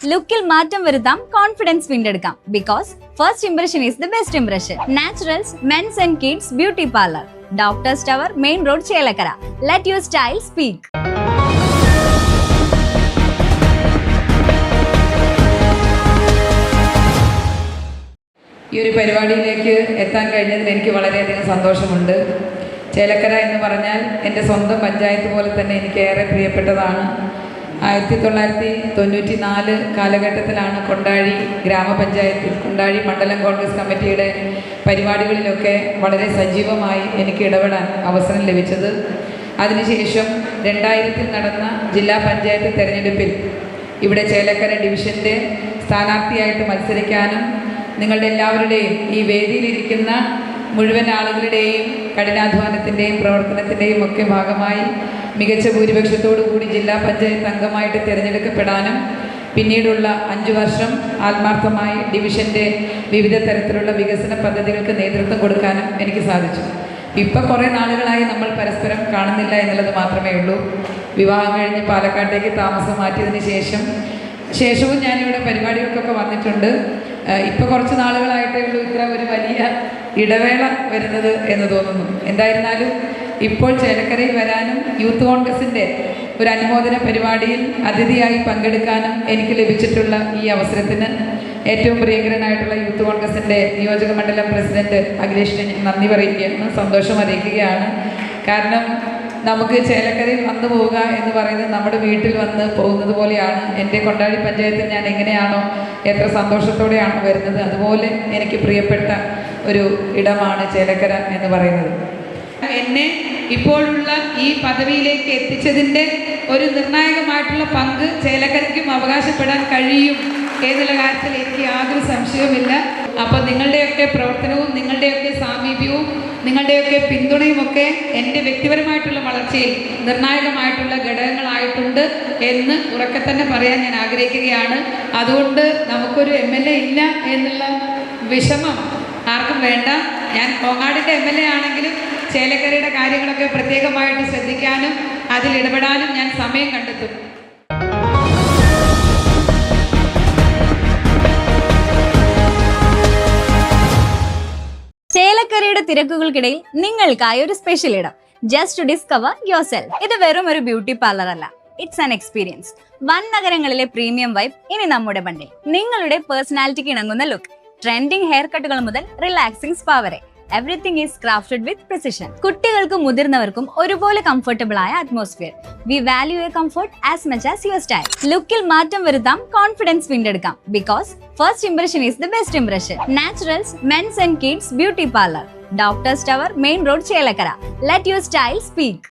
ലുക്കിൽ മാറ്റം വരുത്താം, കോൺഫിഡൻസ് വീണ്ടെടുക്കാം. Because first impression is the best impression. Naturals men's and kids beauty parlour, doctors tower, main road, Chelakkara. Let your style speak. ഈ ഒരു പരിപാടിയിലേക്ക് എത്താൻ കഴിഞ്ഞതിൽ എനിക്ക് വളരെയധികം സന്തോഷമുണ്ട്. ചേലക്കര എന്ന് പറഞ്ഞാൽ എൻ്റെ സ്വന്തം പഞ്ചായത്ത് പോലെ തന്നെ എനിക്ക് ഏറെ പ്രിയപ്പെട്ടതാണ്. 1994 കാലഘട്ടത്തിലാണ് കൊണ്ടാഴി ഗ്രാമപഞ്ചായത്തിൽ, കൊണ്ടാഴി മണ്ഡലം കോൺഗ്രസ് കമ്മിറ്റിയുടെ പരിപാടികളിലൊക്കെ വളരെ സജീവമായി എനിക്ക് ഇടപെടാൻ അവസരം ലഭിച്ചത്. അതിനുശേഷം 2000 നടന്ന ജില്ലാ പഞ്ചായത്ത് തെരഞ്ഞെടുപ്പിൽ ഇവിടെ ചേലക്കര ഡിവിഷൻ്റെ സ്ഥാനാർത്ഥിയായിട്ട് മത്സരിക്കാനും നിങ്ങളുടെ എല്ലാവരുടെയും ഈ വേദിയിലിരിക്കുന്ന മുഴുവൻ ആളുകളുടെയും കഠിനാധ്വാനത്തിൻ്റെയും പ്രവർത്തനത്തിൻ്റെയും ഒക്കെ ഭാഗമായി മികച്ച ഭൂരിപക്ഷത്തോടു കൂടി ജില്ലാ പഞ്ചായത്ത് അംഗമായിട്ട് തിരഞ്ഞെടുക്കപ്പെടാനും പിന്നീടുള്ള 5 വർഷം ആത്മാർത്ഥമായി ഡിവിഷൻ്റെ വിവിധ തരത്തിലുള്ള വികസന പദ്ധതികൾക്ക് നേതൃത്വം കൊടുക്കാനും എനിക്ക് സാധിച്ചു. ഇപ്പോൾ കുറേ നാളുകളായി നമ്മൾ പരസ്പരം കാണുന്നില്ല എന്നുള്ളത് മാത്രമേ ഉള്ളൂ. വിവാഹം കഴിഞ്ഞ് പാലക്കാട്ടേക്ക് താമസം മാറ്റിയതിന് ശേഷവും ഞാനിവിടെ പരിപാടികൾക്കൊക്കെ വന്നിട്ടുണ്ട്. ഇപ്പോൾ കുറച്ച് നാളുകളായിട്ടേ ഉള്ളൂ ഇത്ര ഒരു വലിയ ഇടവേള വരുന്നത് എന്ന് തോന്നുന്നു. എന്തായിരുന്നാലും ഇപ്പോൾ ചേലക്കരയിൽ വരാനും യൂത്ത് കോൺഗ്രസിൻ്റെ ഒരു അനുമോദന പരിപാടിയിൽ അതിഥിയായി പങ്കെടുക്കാനും എനിക്ക് ലഭിച്ചിട്ടുള്ള ഈ അവസരത്തിന് ഏറ്റവും പ്രിയങ്കരനായിട്ടുള്ള യൂത്ത് കോൺഗ്രസിൻ്റെ നിയോജക മണ്ഡലം പ്രസിഡന്റ് അഖിലേഷിനെ നന്ദി പറയുകയാണ്, സന്തോഷം അറിയിക്കുകയാണ്. കാരണം നമുക്ക് ചേലക്കരയിൽ വന്നു പോവുക എന്ന് പറയുന്നത് നമ്മുടെ വീട്ടിൽ വന്ന് പോകുന്നത് പോലെയാണ്. എൻ്റെ കൊണ്ടാഴി പഞ്ചായത്തിൽ ഞാൻ എങ്ങനെയാണോ എത്ര സന്തോഷത്തോടെയാണ് വരുന്നത്, അതുപോലെ എനിക്ക് പ്രിയപ്പെട്ട ഒരു ഇടമാണ് ചേലക്കര എന്ന് പറയുന്നത്. എന്നെ ഇപ്പോഴുള്ള ഈ പദവിയിലേക്ക് എത്തിച്ചതിൻ്റെ ഒരു നിർണായകമായിട്ടുള്ള പങ്ക് ചേലക്കരയ്ക്കും അവകാശപ്പെടാൻ കഴിയും എന്നുള്ള കാര്യത്തിൽ എനിക്ക് യാതൊരു സംശയവുമില്ല. അപ്പോൾ നിങ്ങളുടെയൊക്കെ പ്രവർത്തനവും നിങ്ങളുടെയൊക്കെ സാമീപ്യവും നിങ്ങളുടെയൊക്കെ പിന്തുണയുമൊക്കെ എൻ്റെ വ്യക്തിപരമായിട്ടുള്ള വളർച്ചയിൽ നിർണായകമായിട്ടുള്ള ഘടകങ്ങളായിട്ടുണ്ട് എന്ന് ഉറക്കെ തന്നെ പറയാൻ ഞാൻ ആഗ്രഹിക്കുകയാണ്. അതുകൊണ്ട് നമുക്കൊരു MLA ഇല്ല എന്നുള്ള വിഷമം ആർക്കും വേണ്ട. ഞാൻ കോങ്ങാടിൻ്റെ MLA ആണെങ്കിലും ചേലക്കരയുടെ കാര്യങ്ങളൊക്കെ പ്രത്യേകമായിട്ട് ശ്രദ്ധിക്കാനും അതിൽ ഇടപെടാനും ഞാൻ സമയം കണ്ടെത്തും. ചേലക്കരയുടെ തിരക്കുകൾക്കിടയിൽ നിങ്ങൾക്കായി ഒരു സ്പെഷ്യൽ ഇടം, just to discover yourself. ഇത് വെറും ഒരു ബ്യൂട്ടി പാർലർ അല്ല, ഇറ്റ്സ് ആൻ എക്സ്പീരിയൻസ്. വൻ നഗരങ്ങളിലെ പ്രീമിയം വൈബ് ഇനി നമ്മുടെ ബണ്ടിൽ. നിങ്ങളുടെ പേഴ്സണാലിറ്റിക്ക് ഇണങ്ങുന്ന ലുക്ക്, ട്രെൻഡിങ് ഹെയർ കട്ടുകൾ മുതൽ റിലാക്സിംഗ് സ്പാ വരെ, everything is crafted with precision. കുട്ടികൾക്കും മുതിർന്നവർക്കും ഒരുപോലെ കംഫർട്ടബിൾ ആയ atmosphere. We value your comfort as much as your style. ലുക്കിൽ മാറ്റം വരുത്താം, കോൺഫിഡൻസ് വീണ്ടെടുക്കാം. Because first impression is the best impression. Naturals men's and kids beauty parlour, doctors tower, main road, Chelakkara. Let your style speak.